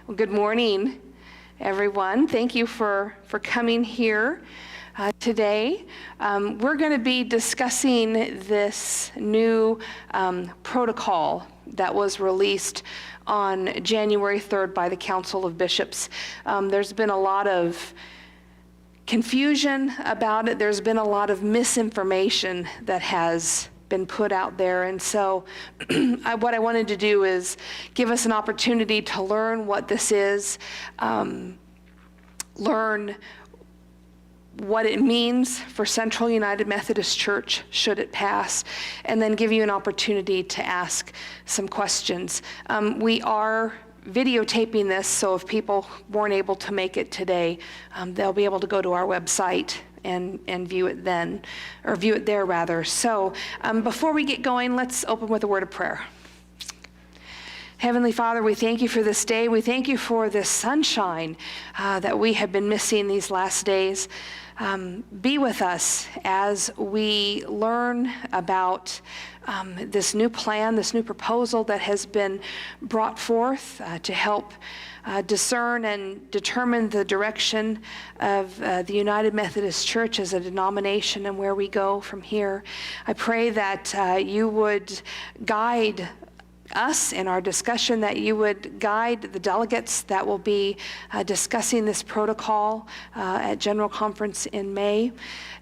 Well, good morning, everyone. Thank you for coming here today. We're going to be discussing this new protocol that was released on January 3rd by the Council of Bishops. There's been a lot of confusion about it. There's been a lot of misinformation that has been put out there. And so what I wanted to do is give us an opportunity to learn what this is, learn what it means for Central United Methodist Church should it pass, and then give you an opportunity to ask some questions. We are videotaping this, so if people weren't able to make it today, they'll be able to go to our website and view it then, or view it there rather. So before we get going, let's open with a word of prayer. Heavenly Father, we thank you for this day. We thank you for this sunshine that we have been missing these last days. Be with us as we learn about this new plan, this new proposal that has been brought forth to help discern and determine the direction of the United Methodist Church as a denomination and where we go from here. I pray that you would guide us in our discussion, that you would guide the delegates that will be discussing this protocol at General Conference in May,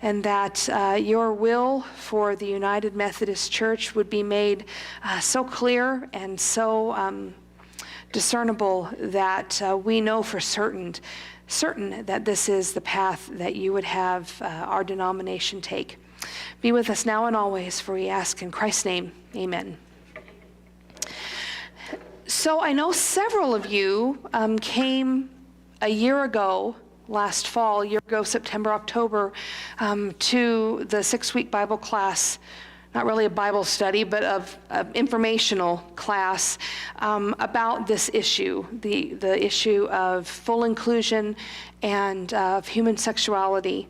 and that your will for the United Methodist Church would be made so clear and so discernible that we know for certain that this is the path that you would have our denomination take. Be with us now and always, for we ask in Christ's name, amen. So I know several of you came a year ago, last fall, September, October, to the 6-week Bible class, not really a Bible study, but of informational class about this issue, the issue of full inclusion and of human sexuality,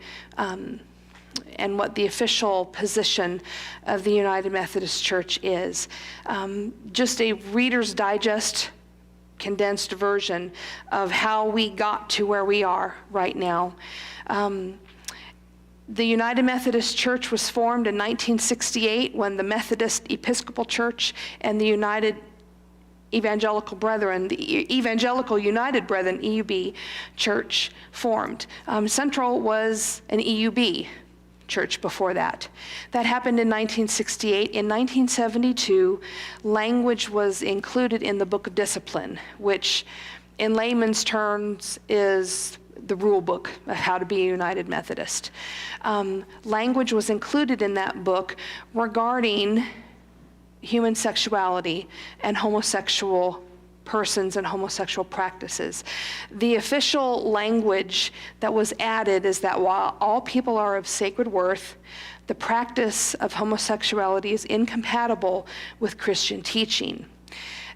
and what the official position of the United Methodist Church is. Just a Reader's Digest condensed version of how we got to where we are right now. The United Methodist Church was formed in 1968 when the Methodist Episcopal Church and the United Evangelical Brethren, the Evangelical United Brethren, EUB Church formed. Central was an EUB church before that. That happened in 1968. In 1972, language was included in the Book of Discipline, which in layman's terms is the rule book of how to be a United Methodist. Language was included in that book regarding human sexuality and homosexual persons and homosexual practices. The official language that was added is that while all people are of sacred worth, the practice of homosexuality is incompatible with Christian teaching.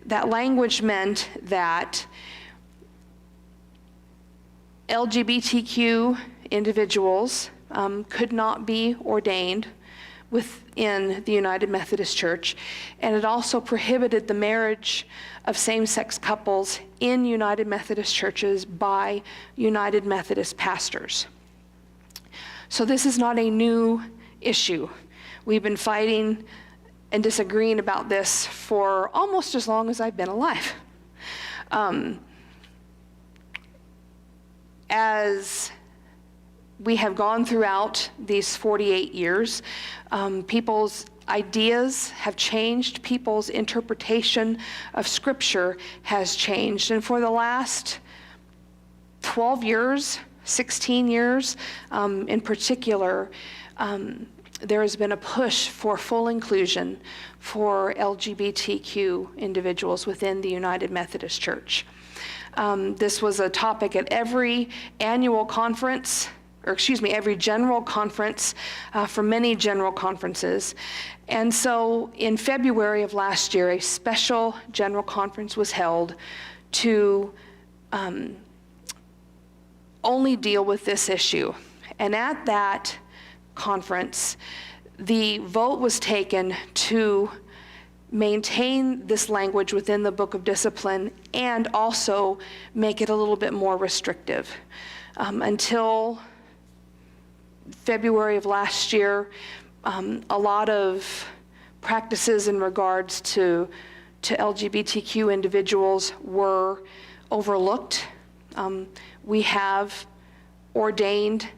That language meant that LGBTQ individuals could not be ordained within the United Methodist Church, and it also prohibited the marriage of same-sex couples in United Methodist churches by United Methodist pastors. So this is not a new issue. We've been fighting and disagreeing about this for almost as long as I've been alive. As we have gone throughout these 48 years, people's ideas have changed, people's interpretation of Scripture has changed. And for the last 12 years, 16 years in particular, there has been a push for full inclusion for LGBTQ individuals within the United Methodist Church. This was a topic at every annual conference, every general conference for many general conferences. And so in February of last year, a special general conference was held to only deal with this issue. And at that conference, the vote was taken to maintain this language within the Book of Discipline and also make it a little bit more restrictive. Until February of last year, a lot of practices in regards to LGBTQ individuals were overlooked. We have ordained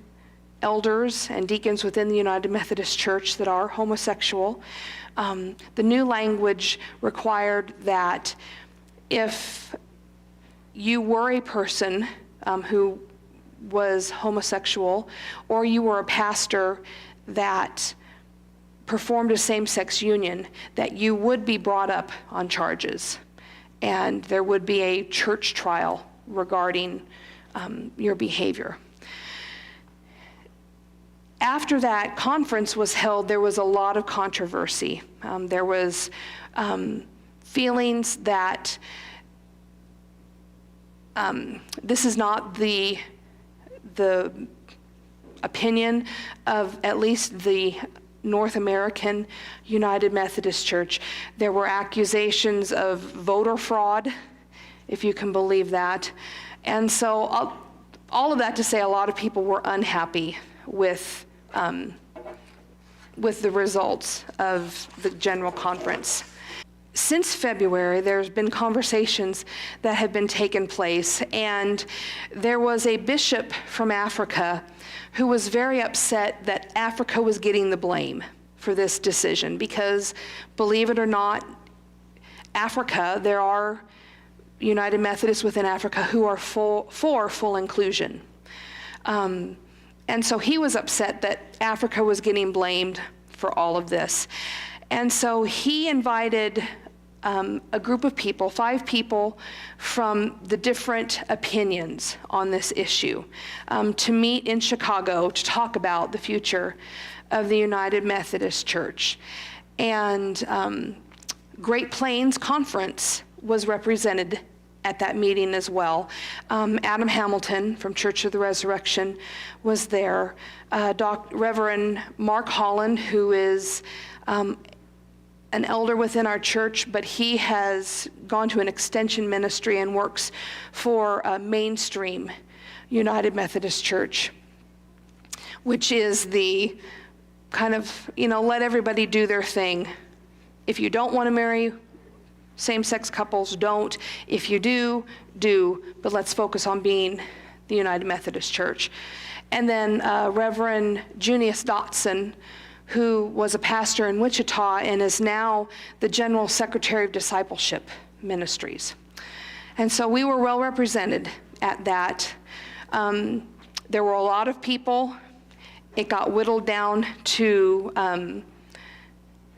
elders and deacons within the United Methodist Church that are homosexual. The new language required that if you were a person who was homosexual, or you were a pastor that performed a same-sex union, that you would be brought up on charges, and there would be a church trial regarding your behavior. After that conference was held, there was a lot of controversy. There was feelings that this is not the opinion of at least the North American United Methodist Church. There were accusations of voter fraud, if you can believe that. And so all of that to say, a lot of people were unhappy with the results of the General Conference. Since February, there's been conversations that have been taking place, and there was a bishop from Africa who was very upset that Africa was getting the blame for this decision because, believe it or not, Africa, there are United Methodists within Africa who are for full inclusion. And so he was upset that Africa was getting blamed for all of this. And so he invited a group of people, 5 people from the different opinions on this issue, to meet in Chicago to talk about the future of the United Methodist Church. And Great Plains Conference was represented at that meeting as well. Adam Hamilton from Church of the Resurrection was there. Reverend Mark Holland, who is an elder within our church, but he has gone to an extension ministry and works for Mainstream United Methodist Church, which is the kind of, let everybody do their thing. If you don't want to marry same-sex couples, don't. If you do, but let's focus on being the United Methodist Church. And then Reverend Junius Dotson, who was a pastor in Wichita and is now the General Secretary of Discipleship Ministries. And so we were well represented at that. There were a lot of people. It got whittled down to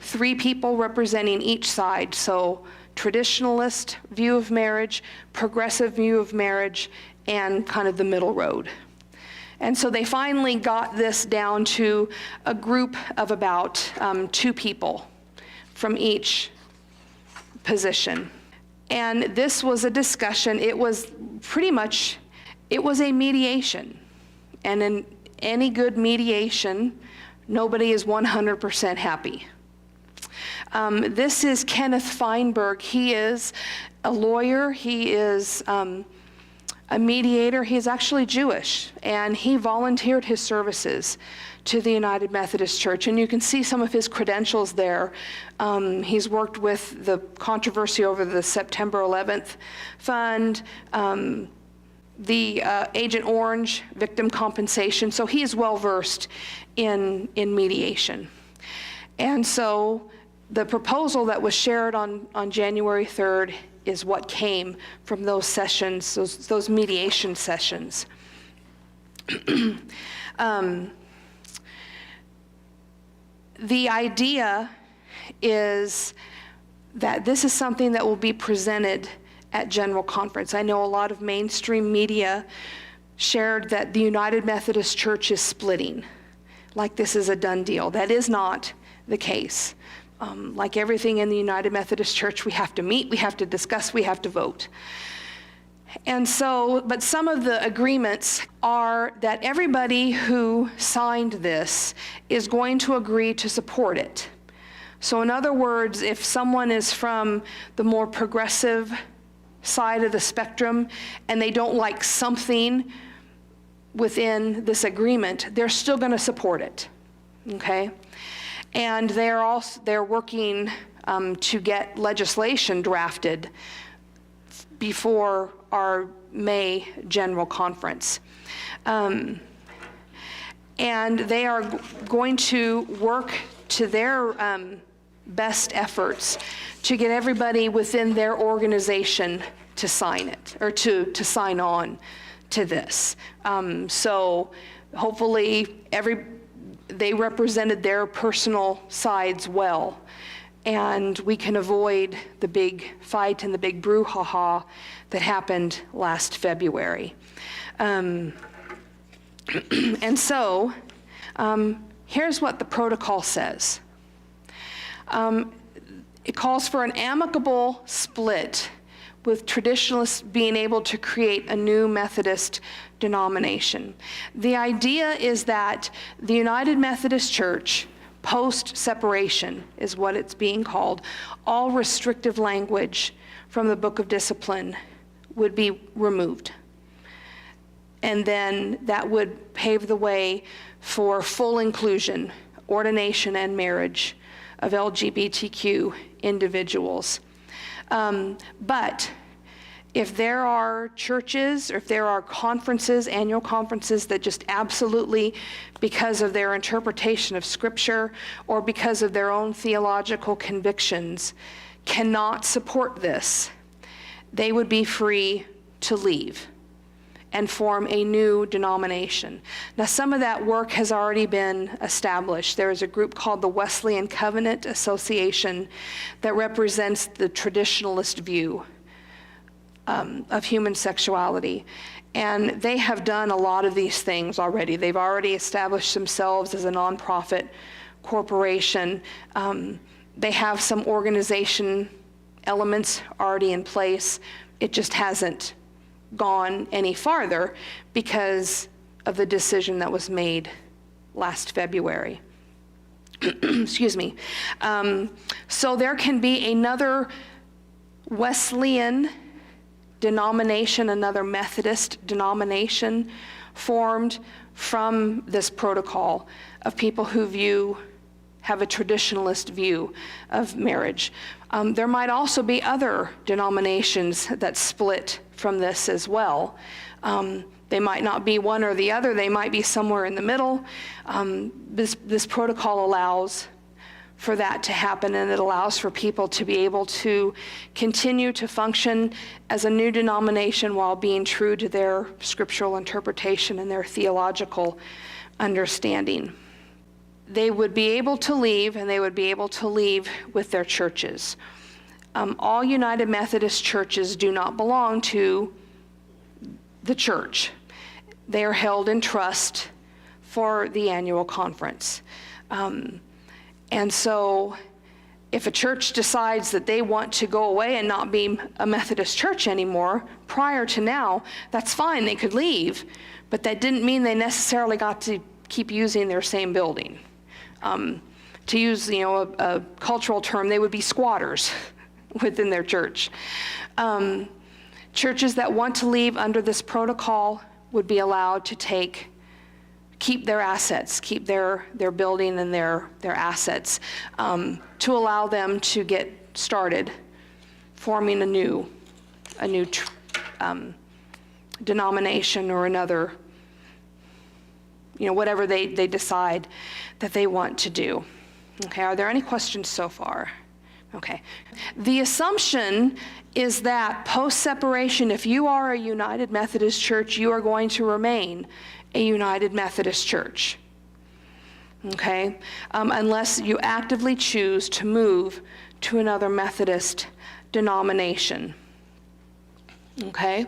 3 people representing each side. So traditionalist view of marriage, progressive view of marriage, and kind of the middle road. And so they finally got this down to a group of about 2 people from each position. And this was a discussion. It was a mediation. And in any good mediation, nobody is 100% happy. This is Kenneth Feinberg. He is a lawyer. He is a mediator. He's actually Jewish, and he volunteered his services to the United Methodist Church, and you can see some of his credentials there. He's worked with the controversy over the September 11th Fund, the Agent Orange victim compensation, so he is well versed in mediation. And so the proposal that was shared on January 3rd is what came from those sessions, those mediation sessions. The idea is that this is something that will be presented at General Conference. I know a lot of mainstream media shared that the United Methodist Church is splitting, like this is a done deal. That is not the case. Like everything in the United Methodist Church, we have to meet, we have to discuss, we have to vote. And so, but some of the agreements are that everybody who signed this is going to agree to support it. So in other words, if someone is from the more progressive side of the spectrum and they don't like something within this agreement, they're still going to support it, okay? And they're working to get legislation drafted before our May General Conference. And they are going to work to their best efforts to get everybody within their organization to sign it, or to sign on to this. So hopefully they represented their personal sides well, and we can avoid the big fight and the big brouhaha that happened last February. And so here's what the protocol says. It calls for an amicable split, with traditionalists being able to create a new Methodist denomination. The idea is that the United Methodist Church, post-separation is what it's being called, all restrictive language from the Book of Discipline would be removed. And then that would pave the way for full inclusion, ordination, and marriage of LGBTQ individuals. But if there are churches, or if there are conferences, annual conferences, that just absolutely, because of their interpretation of Scripture or because of their own theological convictions, cannot support this, they would be free to leave and form a new denomination. Now, some of that work has already been established. There is a group called the Wesleyan Covenant Association that represents the traditionalist view of human sexuality. And they have done a lot of these things already. They've already established themselves as a nonprofit corporation. They have some organization elements already in place. It just hasn't gone any farther because of the decision that was made last February. Excuse me. So there can be another Wesleyan denomination, another Methodist denomination formed from this protocol of people who have a traditionalist view of marriage. There might also be other denominations that split from this as well. They might not be one or the other, they might be somewhere in the middle. This protocol allows for that to happen, and it allows for people to be able to continue to function as a new denomination while being true to their scriptural interpretation and their theological understanding. They would be able to leave, and they would be able to leave with their churches. All United Methodist churches do not belong to the church. They are held in trust for the annual conference. And so if a church decides that they want to go away and not be a Methodist church anymore, prior to now, that's fine, they could leave, but that didn't mean they necessarily got to keep using their same building. To use, a cultural term, they would be squatters within their church. Churches that want to leave under this protocol would be allowed to keep their assets, keep their building and their assets, to allow them to get started forming a new denomination or another, whatever they decide that they want to do. Okay, are there any questions so far? Okay. The assumption is that post-separation, if you are a United Methodist church, you are going to remain a United Methodist church. Okay? Unless you actively choose to move to another Methodist denomination. Okay?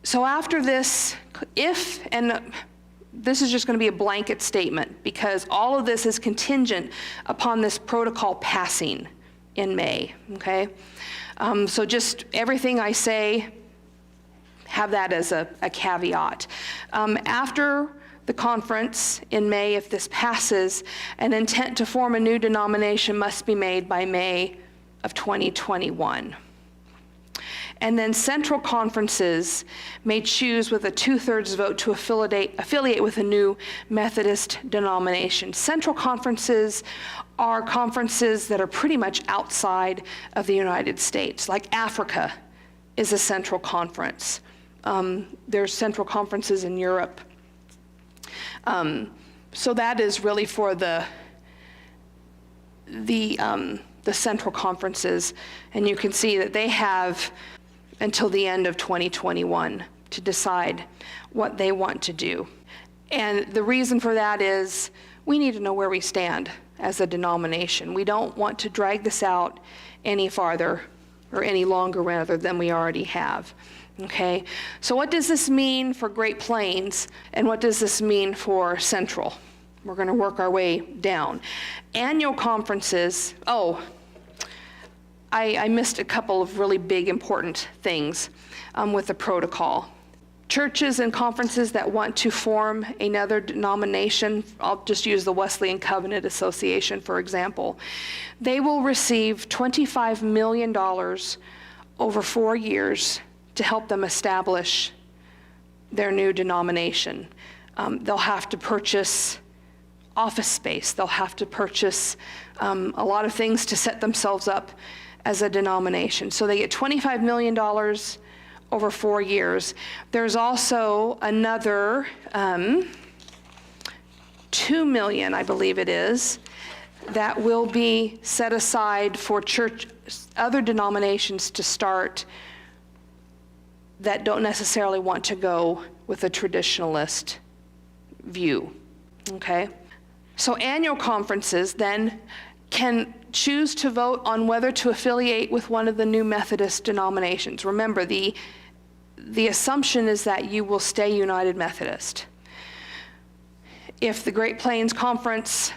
So after this, this is just going to be a blanket statement because all of this is contingent upon this protocol passing in May, okay? So just everything I say, have that as a caveat. After the conference in May, if this passes, an intent to form a new denomination must be made by May of 2021. And then central conferences may choose with a 2/3 vote to affiliate with a new Methodist denomination. Central conferences are conferences that are pretty much outside of the United States. Like Africa is a central conference. There's central conferences in Europe. So that is really for the central conferences, and you can see that they have until the end of 2021 to decide what they want to do. And the reason for that is we need to know where we stand as a denomination. We don't want to drag this out any farther, or any longer rather, than we already have. Okay, so what does this mean for Great Plains, and what does this mean for Central? We're going to work our way down. Annual conferences, I missed a couple of really big important things with the protocol. Churches and conferences that want to form another denomination, I'll just use the Wesleyan Covenant Association for example, they will receive $25 million over 4 years to help them establish their new denomination. They'll have to purchase office space. They'll have to purchase a lot of things to set themselves up as a denomination. So they get $25 million over 4 years. There's also another $2 million, I believe it is, that will be set aside for other denominations to start that don't necessarily want to go with a traditionalist view, okay? So annual conferences then can choose to vote on whether to affiliate with one of the new Methodist denominations. Remember, the assumption is that you will stay United Methodist. If the Great Plains Conference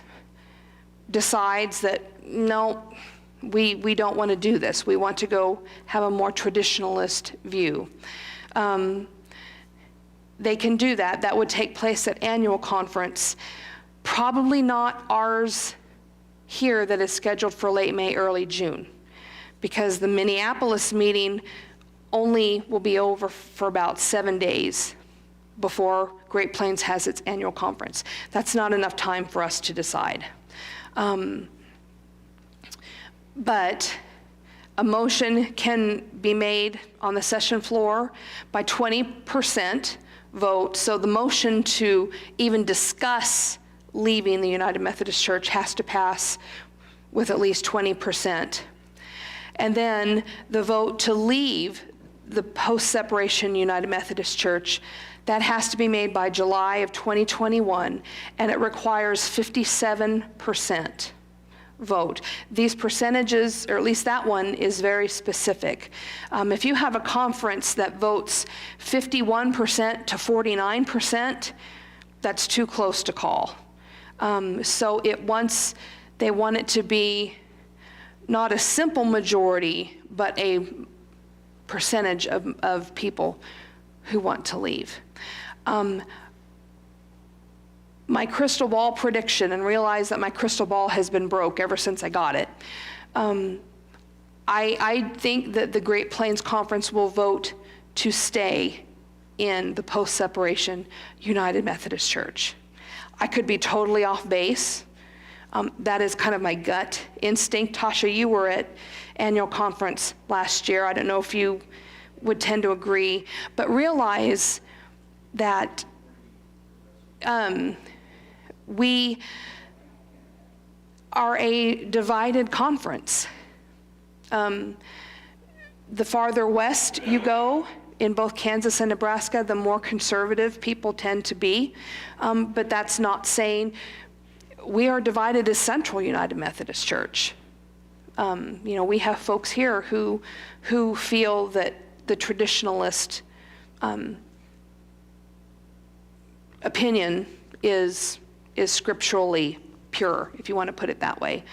decides that, no, we don't want to do this, we want to go have a more traditionalist view, they can do that. That would take place at annual conference. Probably not ours here that is scheduled for late May, early June, because the Minneapolis meeting only will be over for about 7 days before Great Plains has its annual conference. That's not enough time for us to decide. But a motion can be made on the session floor by 20% vote. So the motion to even discuss leaving the United Methodist Church has to pass with at least 20%. And then the vote to leave the post-separation United Methodist Church, that has to be made by July of 2021, and it requires 57% vote. These percentages, or at least that one, is very specific. If you have a conference that votes 51% to 49%, that's too close to call. So they want it to be not a simple majority, but a percentage of people who want to leave. My crystal ball prediction, and realize that my crystal ball has been broke ever since I got it. I think that the Great Plains Conference will vote to stay in the post-separation United Methodist Church. I could be totally off base. That is kind of my gut instinct. Tasha, you were at annual conference last year. I don't know if you would tend to agree, but realize that we are a divided conference. The farther west you go, in both Kansas and Nebraska, the more conservative people tend to be. But that's not saying we are divided as Central United Methodist Church. We have folks here who feel that the traditionalist opinion is scripturally pure, if you want to put it that way.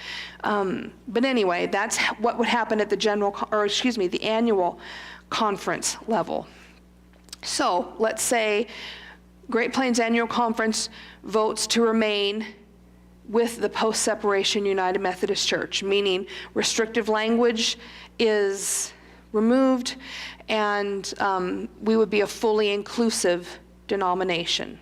But anyway, that's what would happen at the annual conference level. So let's say Great Plains Annual Conference votes to remain with the post-separation United Methodist Church, meaning restrictive language is removed, and we would be a fully inclusive denomination.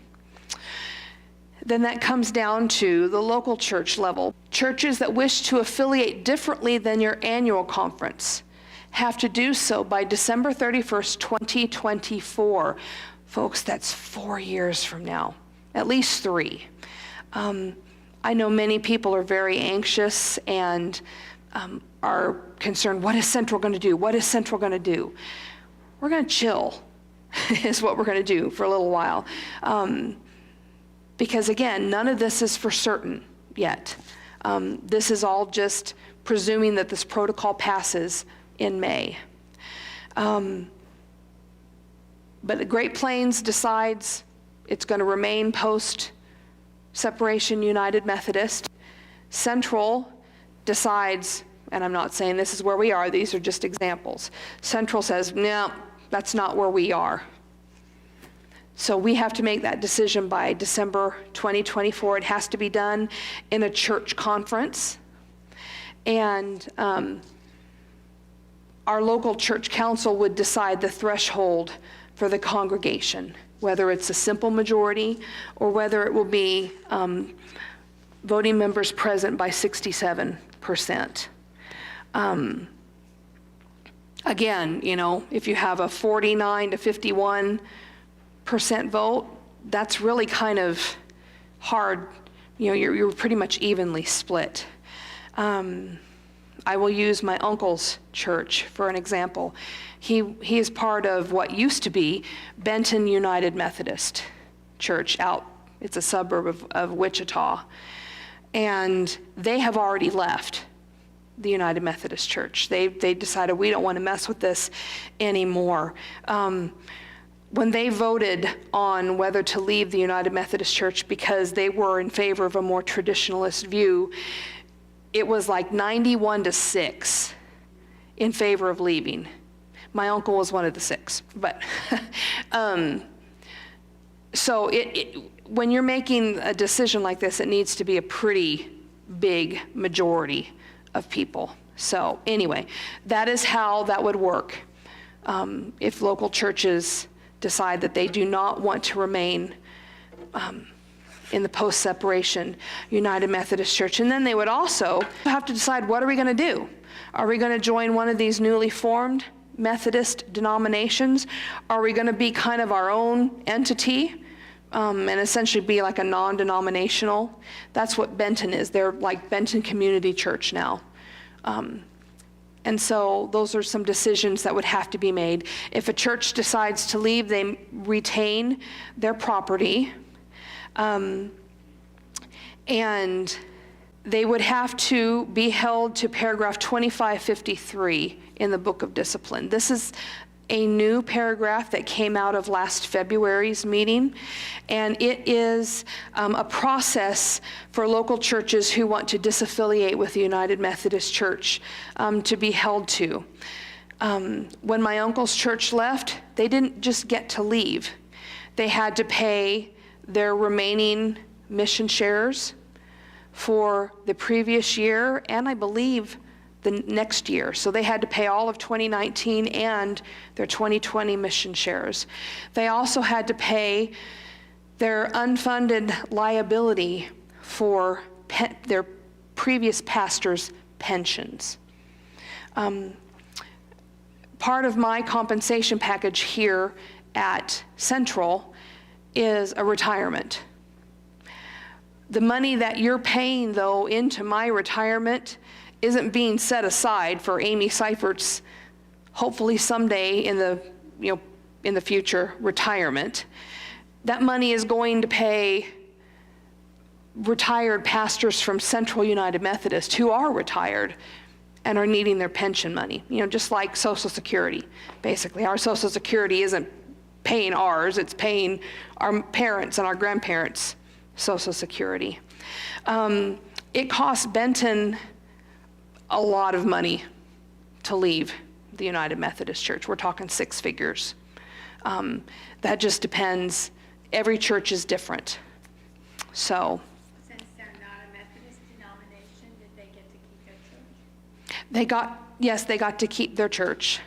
Then that comes down to the local church level. Churches that wish to affiliate differently than your annual conference have to do so by December 31st, 2024. Folks, that's 4 years from now, at least 3. I know many people are very anxious and are concerned, what is Central going to do? What is Central going to do? We're going to chill, is what we're going to do for a little while. Because again, none of this is for certain yet. This is all just presuming that this protocol passes in May. But Great Plains decides it's going to remain post-separation United Methodist. Central decides, and I'm not saying this is where we are, these are just examples. Central says, no, that's not where we are. So we have to make that decision by December 2024. It has to be done in a church conference. And our local church council would decide the threshold for the congregation, whether it's a simple majority or whether it will be voting members present by 67%. Again, if you have a 49 to 51% vote, that's really kind of hard. You're pretty much evenly split. I will use my uncle's church for an example. He is part of what used to be Benton United Methodist Church it's a suburb of Wichita. And they have already left the United Methodist Church. They decided we don't want to mess with this anymore. When they voted on whether to leave the United Methodist Church because they were in favor of a more traditionalist view, it was like 91-6 in favor of leaving. My uncle was one of the 6, but so when you're making a decision like this, it needs to be a pretty big majority of people. So anyway, that is how that would work if local churches decide that they do not want to remain in the post-separation United Methodist Church. And then they would also have to decide, what are we going to do? Are we going to join one of these newly formed Methodist denominations? Are we going to be kind of our own entity and essentially be like a non-denominational? That's what Benton is. They're like Benton Community Church now. And so those are some decisions that would have to be made. If a church decides to leave, they retain their property. And they would have to be held to paragraph 2553 in the Book of Discipline. This is a new paragraph that came out of last February's meeting, and it is a process for local churches who want to disaffiliate with the United Methodist Church to be held to. When my uncle's church left, they didn't just get to leave. They had to pay their remaining mission shares for the previous year, and I believe the next year. So they had to pay all of 2019 and their 2020 mission shares. They also had to pay their unfunded liability for their previous pastors' pensions. Part of my compensation package here at Central is a retirement. The money that you're paying, though, into my retirement isn't being set aside for Amy Seifert's, hopefully someday in the future, retirement. That money is going to pay retired pastors from Central United Methodist who are retired and are needing their pension money. Just like Social Security, basically. Our Social Security isn't paying ours, it's paying our parents and our grandparents' Social Security. It costs Benton a lot of money to leave the United Methodist Church. We're talking 6 figures. That just depends every church is different. So. Since they're not a Methodist denomination, did they get to keep their church? Yes, they got to keep their church.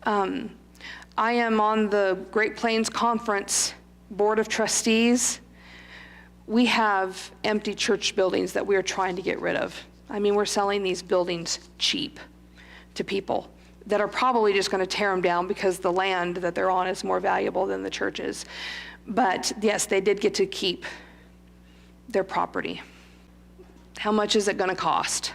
I am on the Great Plains Conference Board of Trustees. We have empty church buildings that we are trying to get rid of. I mean, we're selling these buildings cheap to people that are probably just going to tear them down because the land that they're on is more valuable than the churches. But yes, they did get to keep their property. How much is it going to cost?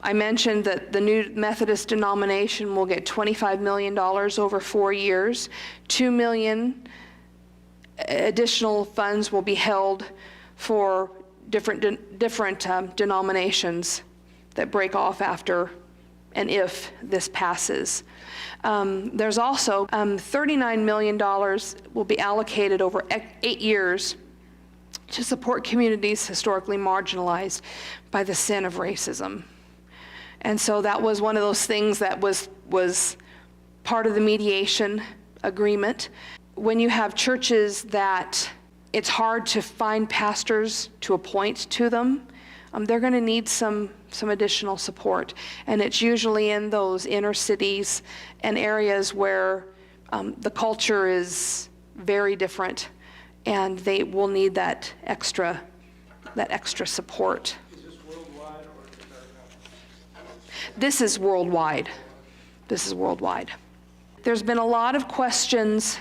I mentioned that the new Methodist denomination will get $25 million over 4 years. $2 million additional funds will be held for different denominations that break off after and if this passes. There's also $39 million will be allocated over 8 years to support communities historically marginalized by the sin of racism. And so that was one of those things that was part of the mediation agreement. When you have churches that it's hard to find pastors to appoint to them, they're going to need some additional support. And it's usually in those inner cities and areas where the culture is very different, and they will need that extra support. This is worldwide. This is worldwide. There's been a lot of questions.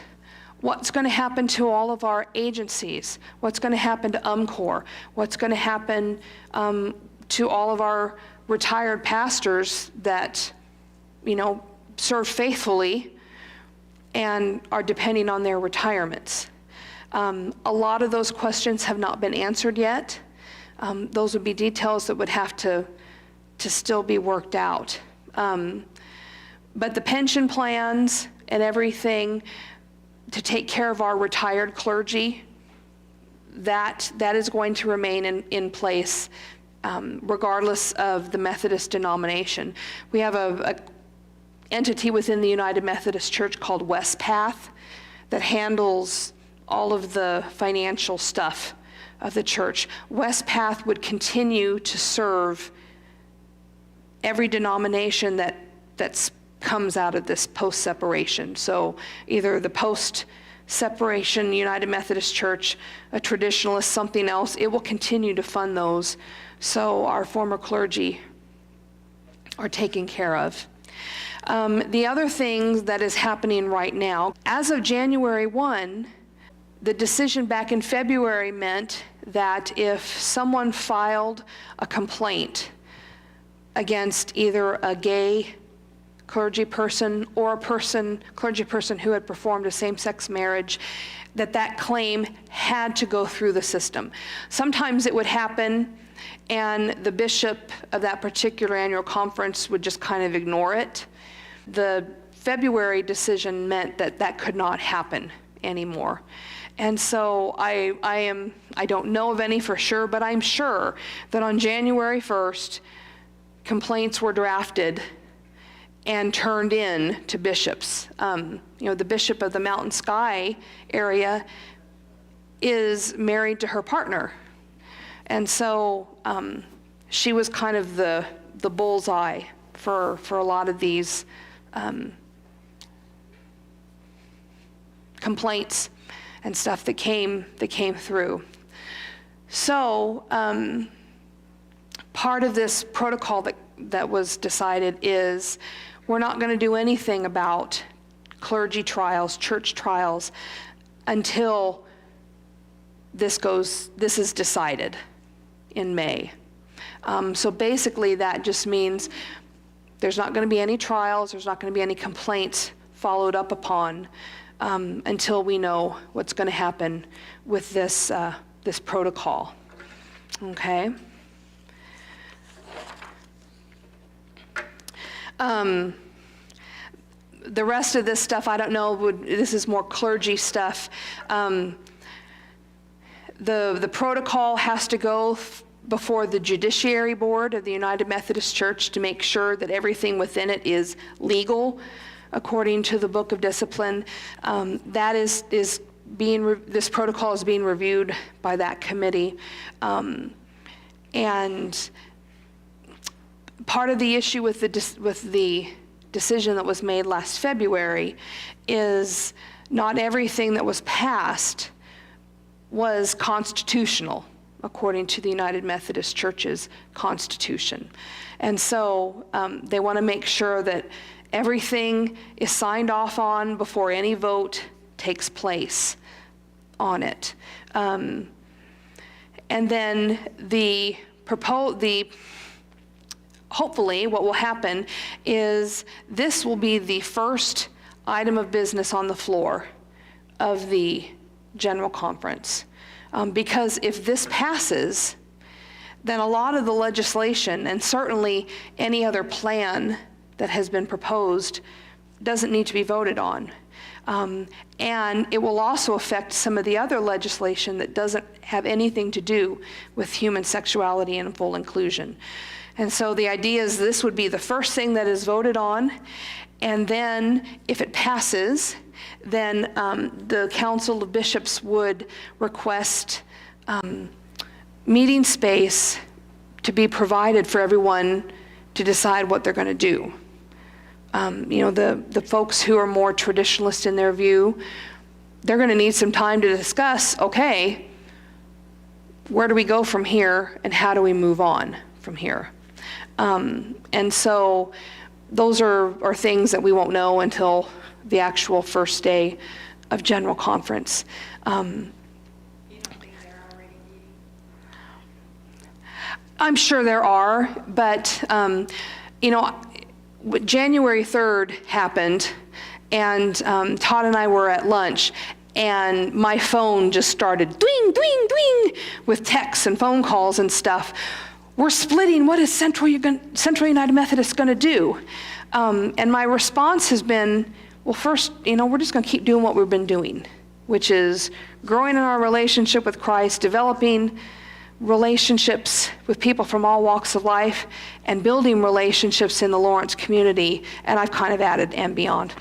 What's going to happen to all of our agencies? What's going to happen to UMCOR? What's going to happen to all of our retired pastors that, serve faithfully and are depending on their retirements? A lot of those questions have not been answered yet. Those would be details that would have to still be worked out. But the pension plans and everything to take care of our retired clergy, that is going to remain in place regardless of the Methodist denomination. We have a entity within the United Methodist Church called Westpath that handles all of the financial stuff of the church. Westpath would continue to serve every denomination that comes out of this post-separation. So either the post-separation United Methodist Church, a traditionalist, something else, it will continue to fund those. So our former clergy are taken care of. The other thing that is happening right now, as of January 1, the decision back in February meant that if someone filed a complaint against either a gay clergy person or clergy person who had performed a same-sex marriage, that claim had to go through the system. Sometimes it would happen and the bishop of that particular annual conference would just kind of ignore it. The February decision meant that could not happen anymore. And so I don't know of any for sure, but I'm sure that on January 1st, complaints were drafted and turned in to bishops. The bishop of the Mountain Sky area is married to her partner. And so she was kind of the bullseye for a lot of these complaints and stuff that came through. So part of this protocol that was decided is we're not going to do anything about clergy trials, church trials, until this is decided in May. So basically that just means there's not going to be any trials, there's not going to be any complaints followed up upon until we know what's going to happen with this protocol. Okay. The rest of this stuff, I don't know, this is more clergy stuff. The protocol has to go before the Judiciary Board of the United Methodist Church to make sure that everything within it is legal. according to the Book of Discipline. That is this protocol is being reviewed by that committee. And part of the issue with the decision that was made last February is not everything that was passed was constitutional, according to the United Methodist Church's constitution. And so they want to make sure that everything is signed off on before any vote takes place on it. And then hopefully what will happen is this will be the first item of business on the floor of the General Conference. Because if this passes, then a lot of the legislation, and certainly any other plan that has been proposed, doesn't need to be voted on. And it will also affect some of the other legislation that doesn't have anything to do with human sexuality and full inclusion. And so the idea is this would be the first thing that is voted on, and then if it passes, then the Council of Bishops would request meeting space to be provided for everyone to decide what they're going to do. The folks who are more traditionalist in their view, they're going to need some time to discuss, okay, where do we go from here and how do we move on from here? And so those are things that we won't know until the actual first day of General Conference. You don't think they're already meeting? I'm sure there are, but January 3rd happened, and Todd and I were at lunch, and my phone just started dwing, dwing, dwing with texts and phone calls and stuff. We're splitting. What is Central United Methodist going to do? And my response has been, well, first, we're just going to keep doing what we've been doing, which is growing in our relationship with Christ, developing relationships with people from all walks of life, and building relationships in the Lawrence community. And I've kind of added and beyond.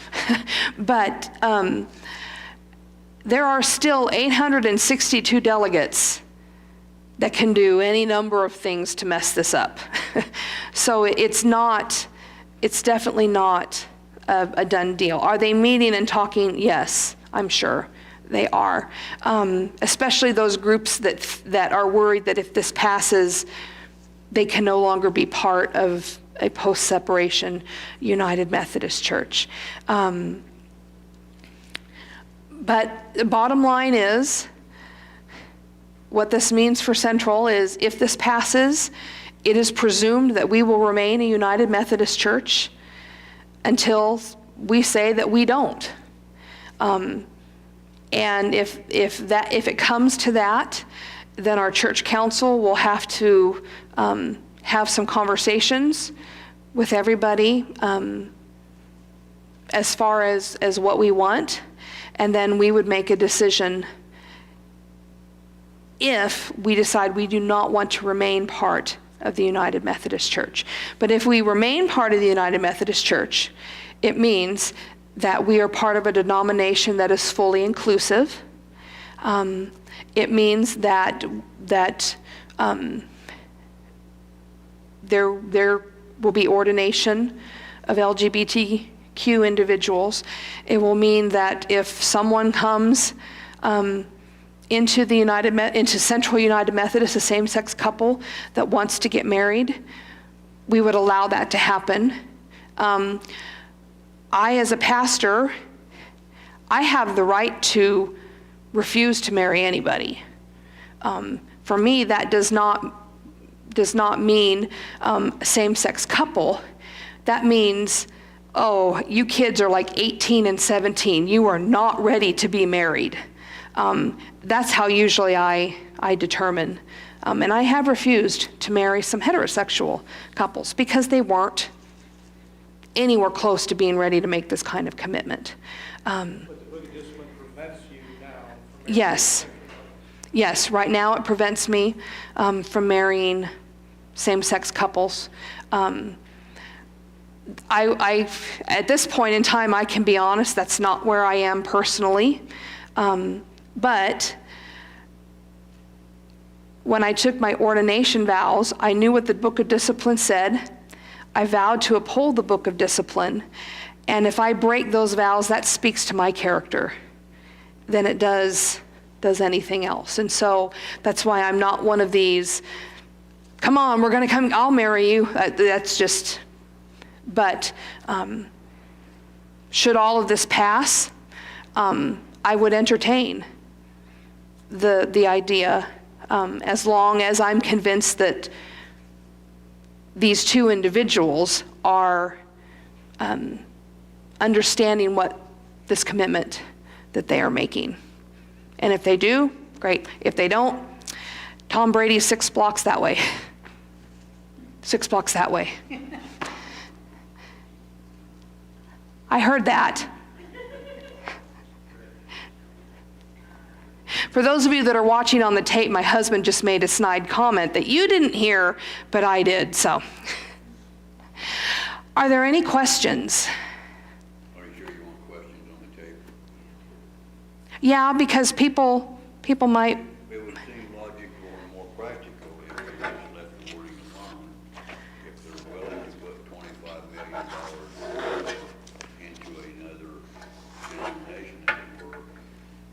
But there are still 862 delegates that can do any number of things to mess this up. So it's definitely not a done deal. Are they meeting and talking? Yes, I'm sure they are. Especially those groups that are worried that if this passes, they can no longer be part of a post-separation United Methodist Church. But the bottom line is, what this means for Central is if this passes, it is presumed that we will remain a United Methodist Church until we say that we don't. And if it comes to that, then our church council will have to have some conversations with everybody as far as what we want, and then we would make a decision if we decide we do not want to remain part of the United Methodist Church. But if we remain part of the United Methodist Church, it means that we are part of a denomination that is fully inclusive. It means that there will be ordination of LGBTQ individuals. It will mean that if someone comes into Central United Methodist, a same-sex couple that wants to get married, we would allow that to happen. I, as a pastor, I have the right to refuse to marry anybody. For me, that does not mean a same-sex couple. That means, oh, you kids are like 18 and 17. You are not ready to be married. That's how usually I determine. And I have refused to marry some heterosexual couples because they weren't anywhere close to being ready to make this kind of commitment. But the Book of Discipline prevents you now from Yes. Yes, right now it prevents me from marrying same-sex couples. At this point in time, I can be honest, that's not where I am personally. But when I took my ordination vows, I knew what the Book of Discipline said. I vowed to uphold the Book of Discipline. And if I break those vows, that speaks to my character than it does anything else. And so that's why I'm not one of these, come on, we're going to come, I'll marry you. That's just, but should all of this pass, I would entertain the idea, as long as I'm convinced that these two individuals are understanding what this commitment that they are making. And if they do, great. If they don't, Tom Brady's 6 blocks that way. 6 blocks that way. I heard that. For those of you that are watching on the tape, my husband just made a snide comment that you didn't hear, but I did, so. Are there any questions? Are you sure you want questions on the tape? Yeah, because people might, It would seem logical and more practical if they just left the wording alone. If they're willing to put $25 million into another denomination, as it were,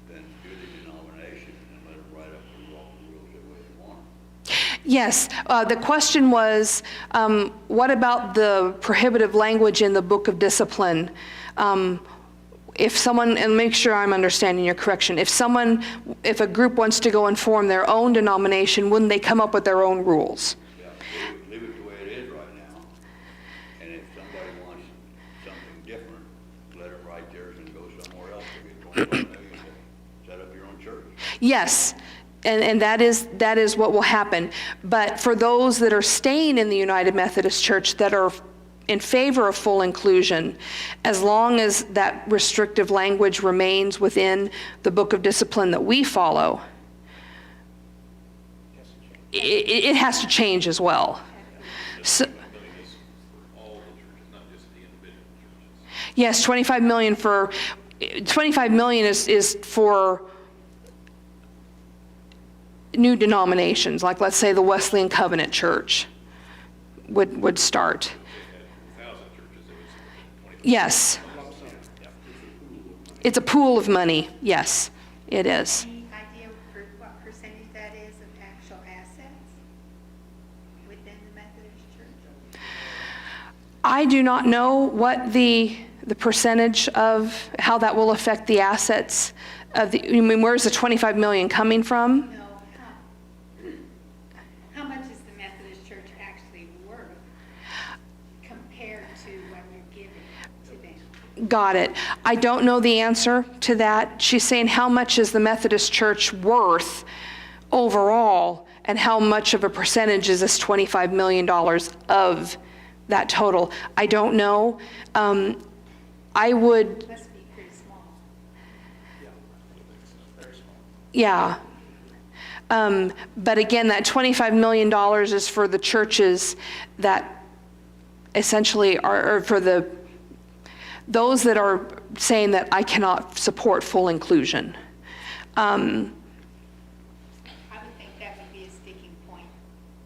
then do the denomination and let them write up the rules the way they want them. yes. The question was, what about the prohibitive language in the Book of Discipline? If someone, and make sure I'm understanding your correction, if a group wants to go and form their own denomination, wouldn't they come up with their own rules? Yeah, leave it the way it is right now. And if somebody wants something different, let them write theirs and go somewhere else to get $25 million to set up your own church. Yes, and that is what will happen. But for those that are staying in the United Methodist Church that are in favor of full inclusion, as long as that restrictive language remains within the Book of Discipline that we follow, it has to change as well. So, yes, 25 million is for new denominations, like let's say the Wesleyan Covenant Church would start. Yes. It's a pool of money. Yes, it is. Any idea for what percentage that is of actual assets within the Methodist Church? I do not know what the percentage of how that will affect the assets of the, I mean, where's the 25 million coming from? No, how much is the Methodist Church actually worth compared to what you're giving to them? Got it. I don't know the answer to that. She's saying how much is the Methodist Church worth overall, and how much of a percentage is this $25 million of that total? I don't know. I would, Must be pretty small. yeah. But again, that $25 million is for the churches that essentially are, or for those that are saying that I cannot support full inclusion. I would think that would be a sticking point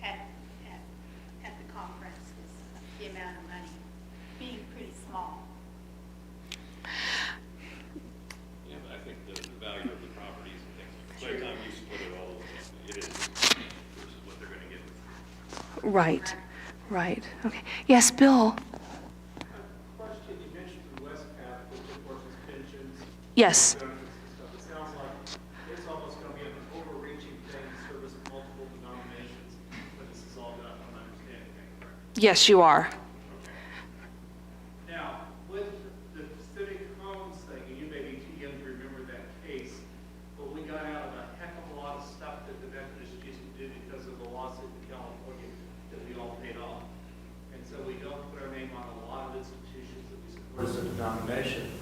at the conference, is the amount of money being pretty small. Yeah, but I think the value of the properties and things, by the time you split it all, it is versus what they're gonna get. Right, right. Okay. Yes, Bill? Question, you mentioned the Westpac, which of course is pensions, Yes. benefits and stuff. It sounds like it's almost going to be an overreaching thing to service multiple denominations, but this is all done, I'm understanding that correct? Yes, you are. Now, with the civic homes thing, and you may be too young to remember that case, but we got out of a heck of a lot of stuff that the Methodists used to do because of the lawsuit in California that we all paid off. And so we don't put our name on a lot of institutions that we support as a denomination.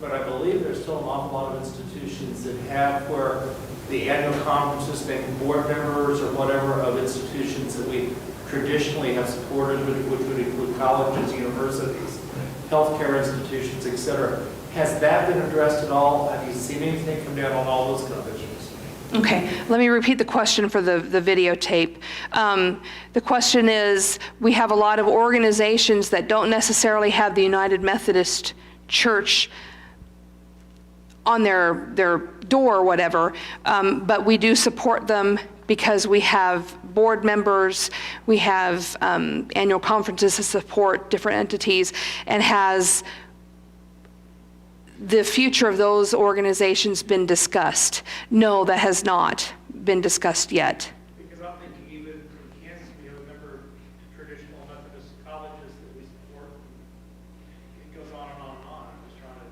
But I believe there's still an awful lot of institutions that have where the annual conferences, maybe board members or whatever of institutions that we traditionally have supported, which would include colleges, universities, healthcare institutions, et cetera. Has that been addressed at all? Have you seen anything come down on all those kind of issues? Okay, let me repeat the question for the videotape. The question is, we have a lot of organizations that don't necessarily have the United Methodist Church on their door or whatever, but we do support them because we have board members, we have annual conferences to support different entities, and has the future of those organizations been discussed? No, that has not been discussed yet. Because I'm thinking even in Kansas, we have a number of traditional Methodist colleges that we support. It goes on and on and on. I'm just trying to,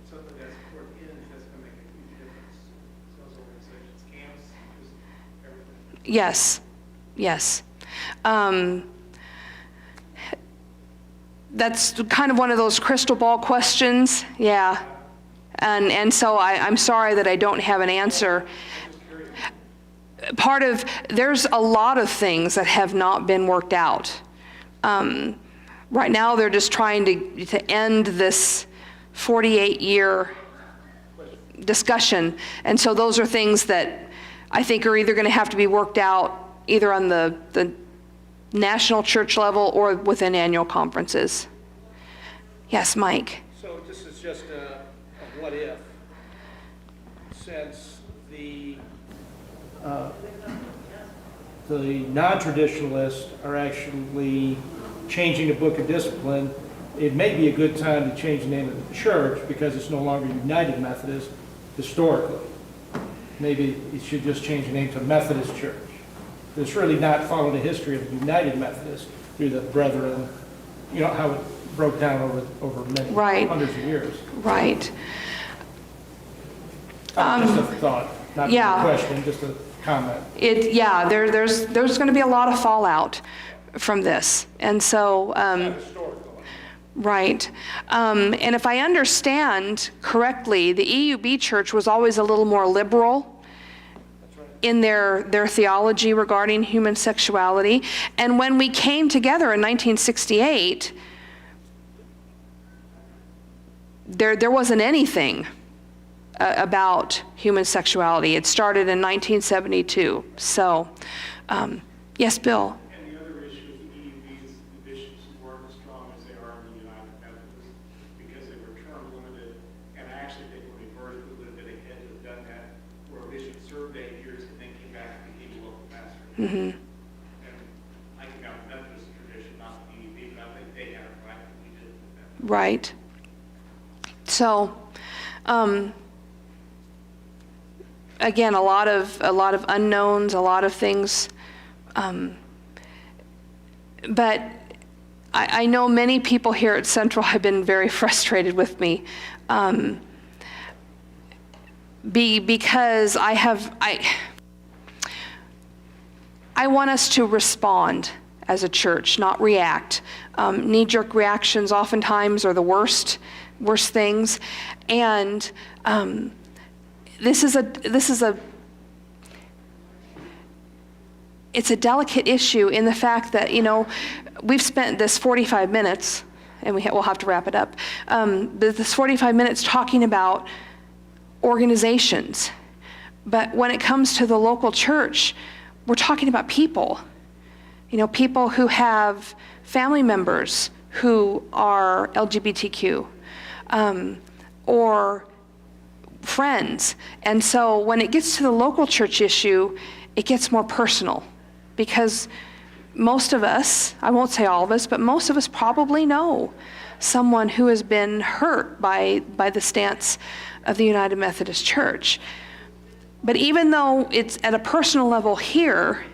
something that's toward the end that's going to make a huge difference. Those organizations, camps, just everything. Yes, yes. That's kind of one of those crystal ball questions, yeah. And so I'm sorry that I don't have an answer. There's a lot of things that have not been worked out. Right now, they're just trying to end this 48-year discussion. And so those are things that I think are either going to have to be worked out either on the national church level or within annual conferences. Yes, Mike. So this is just a what if, since the non-traditionalists are actually changing the book of discipline, it may be a good time to change the name of the church because it's no longer United Methodist historically. Maybe it should just change the name to Methodist Church. It's really not following the history of the United Methodist through the Brethren, you know, how it broke down over many Right. hundreds of years. Right. Just a thought, not yeah. a question, just a comment. There's going to be a lot of fallout from this. And so, right. And if I understand correctly, the EUB Church was always a little more liberal in their theology regarding human sexuality. And when we came together in 1968, there wasn't anything about human sexuality. It started in 1972. So, yes, Bill. And the other issue with the EUBs, the bishops weren't as strong as they are in the United Methodist because they were term limited. And I actually think when we merged, we would have been ahead to have done that, where a bishop served 8 years and then came back and became a local pastor. Mm-hmm. And I came out of the Methodist tradition, not the EUB, but I think they had it right, and we didn't. Right. So, again, a lot of unknowns, a lot of things. But I know many people here at Central have been very frustrated with me because I want us to respond as a church, not react. Knee-jerk reactions oftentimes are the worst things, and it's a delicate issue in the fact that, you know, we've spent this 45 minutes, and we'll have to wrap it up, this 45 minutes talking about organizations. But when it comes to the local church, we're talking about people. You know, people who have family members who are LGBTQ, or friends. And so when it gets to the local church issue, it gets more personal because most of us, I won't say all of us, but most of us probably know someone who has been hurt by the stance of the United Methodist Church. But even though it's at a personal level here,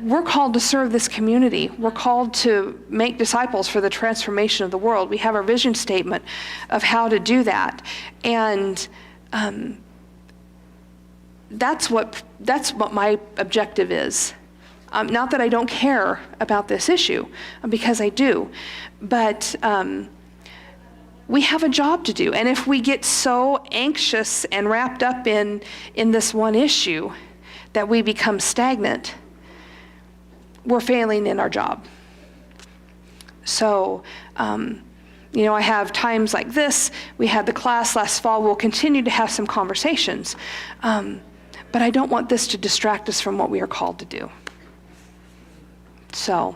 we're called to serve this community. We're called to make disciples for the transformation of the world. We have our vision statement of how to do that. And that's what my objective is. Not that I don't care about this issue, because I do. But we have a job to do. And if we get so anxious and wrapped up in this one issue, that we become stagnant, we're failing in our job. So, I have times like this. We had the class last fall. We'll continue to have some conversations. But I don't want this to distract us from what we are called to do. So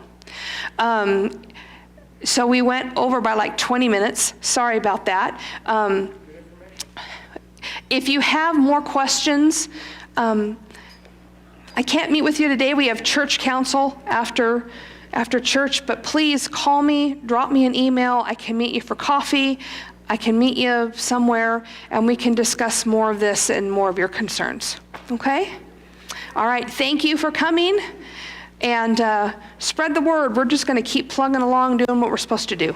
we went over by like 20 minutes. Sorry about that. If you have more questions, I can't meet with you today. We have church council after church, but please call me, drop me an email. I can meet you for coffee. I can meet you somewhere, and we can discuss more of this and more of your concerns. Okay? All right. Thank you for coming, and spread the word. We're just going to keep plugging along, doing what we're supposed to do.